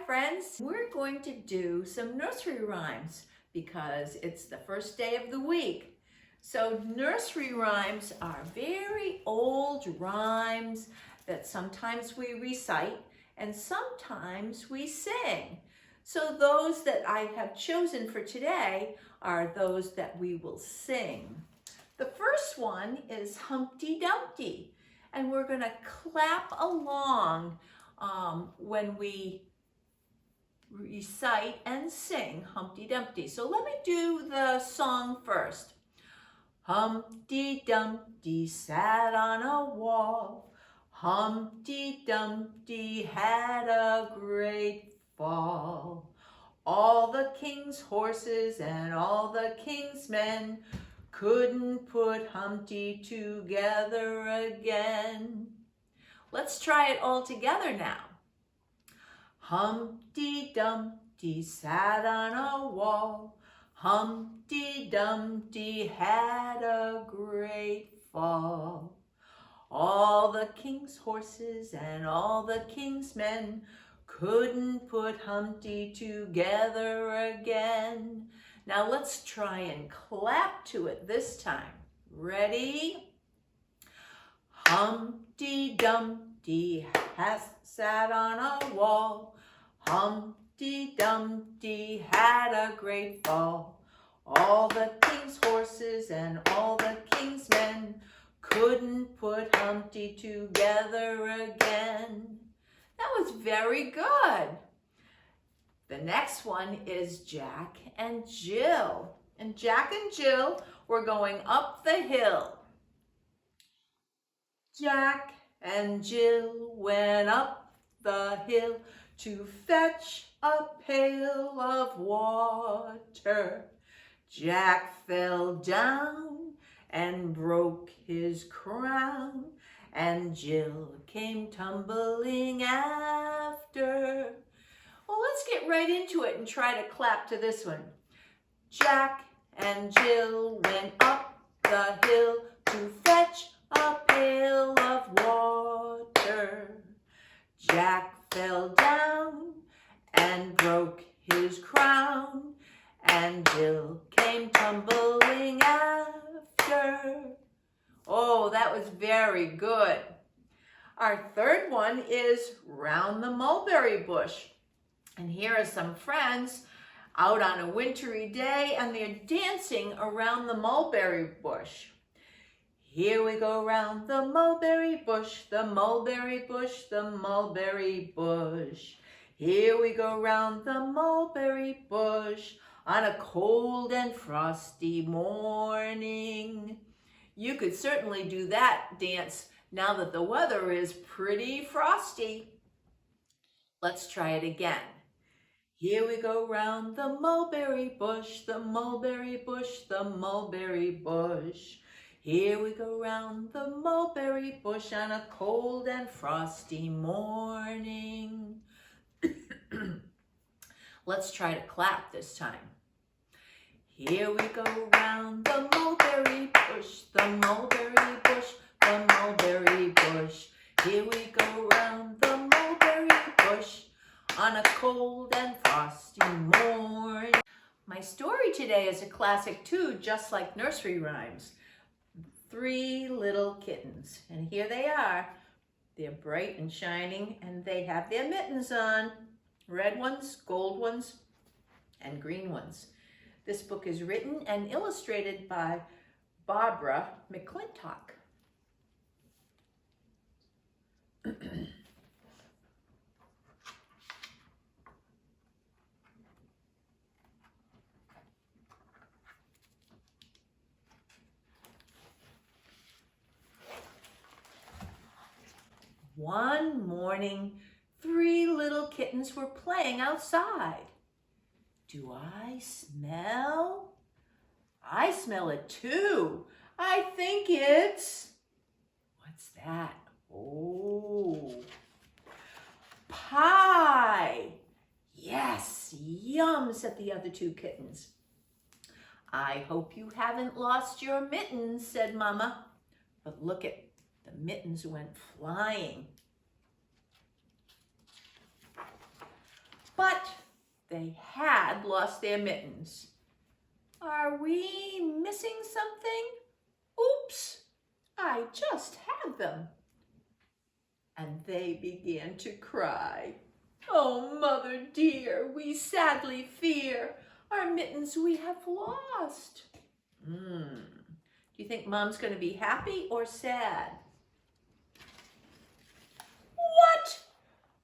friends. We're going to do some nursery rhymes because it's the first day of the week. So nursery rhymes are very old rhymes that sometimes we recite and sometimes we sing. So those that I have chosen for today are those that we will sing. The first one is Humpty Dumpty, and we're going to clap along when we recite and sing Humpty Dumpty. So let me do the song first. Humpty Dumpty sat on a wall. Humpty Dumpty had a great fall. All the king's horses and all the king's men couldn't put Humpty together again. Let's try it all together now. Humpty Dumpty sat on a wall. Humpty Dumpty had a great fall. All the king's horses and all the king's men couldn't put Humpty together again. Now let's try and clap to it this time. Ready? Humpty Dumpty sat on a wall. Humpty Dumpty had a great fall. All the king's horses and all the king's men couldn't put Humpty together again. That was very good. The next one is Jack and Jill. And Jack and Jill were going up the hill. Jack and Jill went up the hill to fetch a pail of water. Jack fell down and broke his crown, and Jill came tumbling after. Well, let's get right into it and try to clap to this one. Jack and Jill went up the hill to fetch a pail of water. Jack fell down and broke his crown, and Jill came tumbling after. Oh, that was very good. Our third one is Round the Mulberry Bush. And here are some friends out on a wintry day, and they're dancing around the mulberry bush. Here we go round the mulberry bush, the mulberry bush, the mulberry bush. Here we go round the mulberry bush on a cold and frosty morning. You could certainly do that dance now that the weather is pretty frosty. Let's try it again. Here we go round the mulberry bush, the mulberry bush, the mulberry bush. Here we go round the mulberry bush on a cold and frosty morning. Let's try to clap this time. Here we go round the mulberry bush, the mulberry bush, the mulberry bush. Here we go round the mulberry bush on a cold and frosty morning. My story today is a classic too, just like nursery rhymes. 3 Little Kittens. And here they are. They're bright and shining, and they have their mittens on. Red ones, gold ones, and green ones. This book is written and illustrated by Barbara McClintock. One morning, 3 little kittens were playing outside. Do I smell? I smell it too. I think it's... What's that? Oh, pie. Yes, yum, said the other 2 kittens. I hope you haven't lost your mittens, said Mama. But look at the mittens went flying. they had lost their mittens. Are we missing something? Oops, I just had them. And they began to cry. Oh, mother dear, we sadly fear our mittens we have lost. Do you think Mom's going to be happy or sad? What?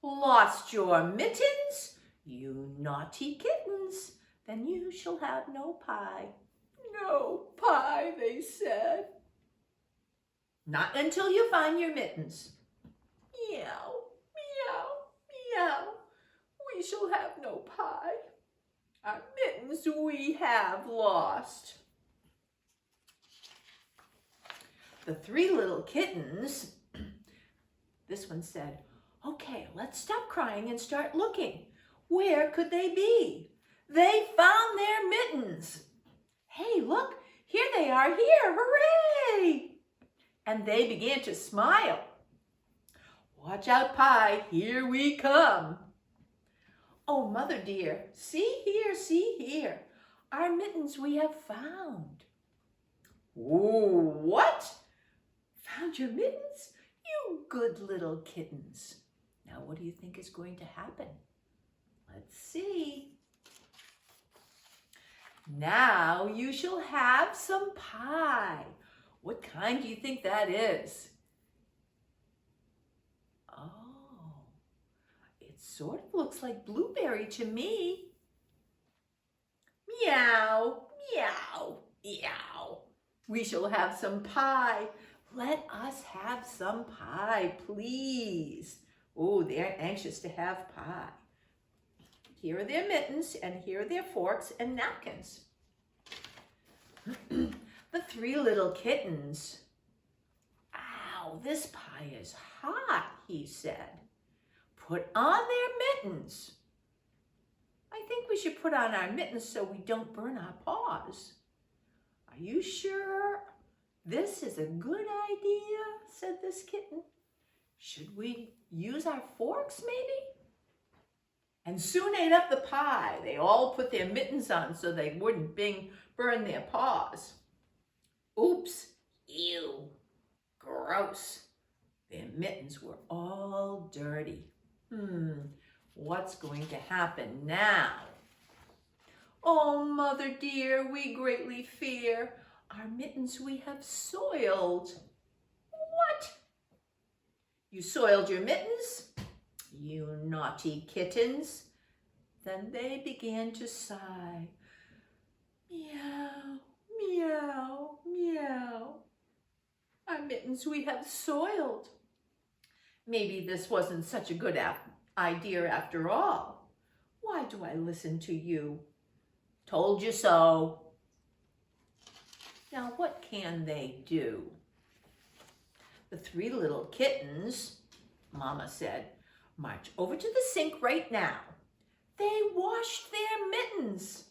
Lost your mittens? You naughty kittens. Then you shall have no pie. No pie, they said. Not until you find your mittens. Meow, meow, meow. We shall have no pie. Our mittens we have lost. The three little kittens, this one said, okay, let's stop crying and start looking. Where could they be? They found their mittens. Hey, look, here they are here, hooray! And they began to smile. Watch out, Pie, here we come. Oh, mother dear, see here, our mittens we have found. Ooh, what? Found your mittens? You good little kittens. Now, what do you think is going to happen? Let's see. Now you shall have some pie. What kind do you think that is? Oh, it sort of looks like blueberry to me. Meow, meow, meow. We shall have some pie. Let us have some pie, please. Oh, they're anxious to have pie. Here are their mittens, and here are their forks and napkins. The three little kittens. Ow, this pie is hot, he said. Put on their mittens. I think we should put on our mittens so we don't burn our paws. Are you sure this is a good idea? Said this kitten. Should we use our forks maybe? And soon ate up the pie. They all put their mittens on so they wouldn't burn their paws. Oops, ew, gross. Their mittens were all dirty. What's going to happen now? Oh, mother dear, we greatly fear our mittens we have soiled. What? You soiled your mittens? You naughty kittens. Then they began to sigh. Meow, meow, meow. Our mittens we have soiled. Maybe this wasn't such a good idea after all. Why do I listen to you? Told you so. Now what can they do? The three little kittens, Mama said, march over to the sink right now. They washed their mittens.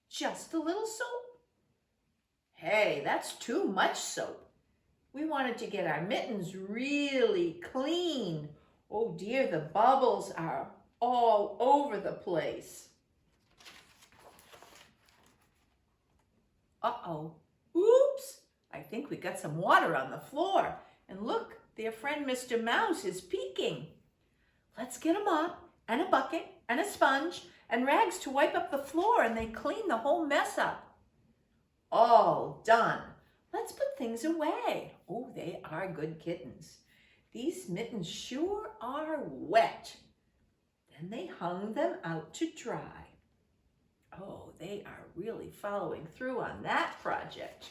Just a little soap? Hey, that's too much soap. We wanted to get our mittens really clean. Oh dear, the bubbles are all over the place. Uh-oh, oops, I think we got some water on the floor. And look, their friend Mr. Mouse is peeking. Let's get a mop and a bucket and a sponge and rags to wipe up the floor, and they clean the whole mess up. All done. Let's put things away. Oh, they are good kittens. These mittens sure are wet. Then they hung them out to dry. Oh, they are really following through on that project.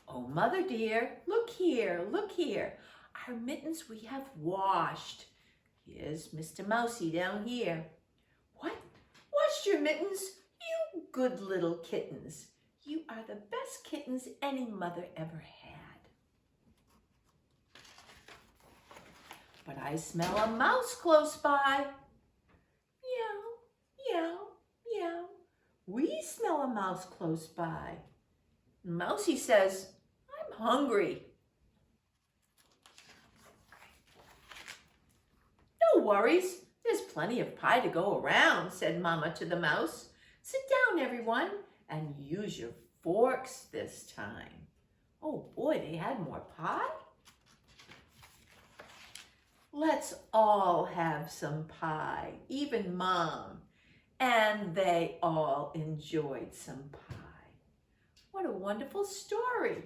Oh, mother dear, look here, look here. Our mittens we have washed. Here's Mr. Mousy down here. What? Washed your mittens? You good little kittens. You are the best kittens any mother ever had. But I smell a mouse close by. Meow, meow, meow. We smell a mouse close by. Mousy says, I'm hungry. No worries. There's plenty of pie to go around, said Mama to the mouse. Sit down, everyone, and use your forks this time. Oh boy, they had more pie. Let's all have some pie, even Mom. And they all enjoyed some pie. What a wonderful story.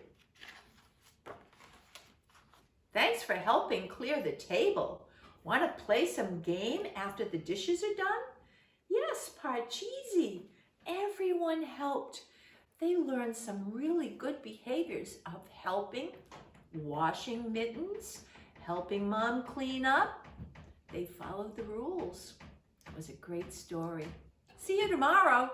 Thanks for helping clear the table. Want to play some game after the dishes are done? Yes, Parcheesi. Everyone helped. They learned some really good behaviors of helping, washing mittens, helping Mom clean up. They followed the rules. It was a great story. See you tomorrow.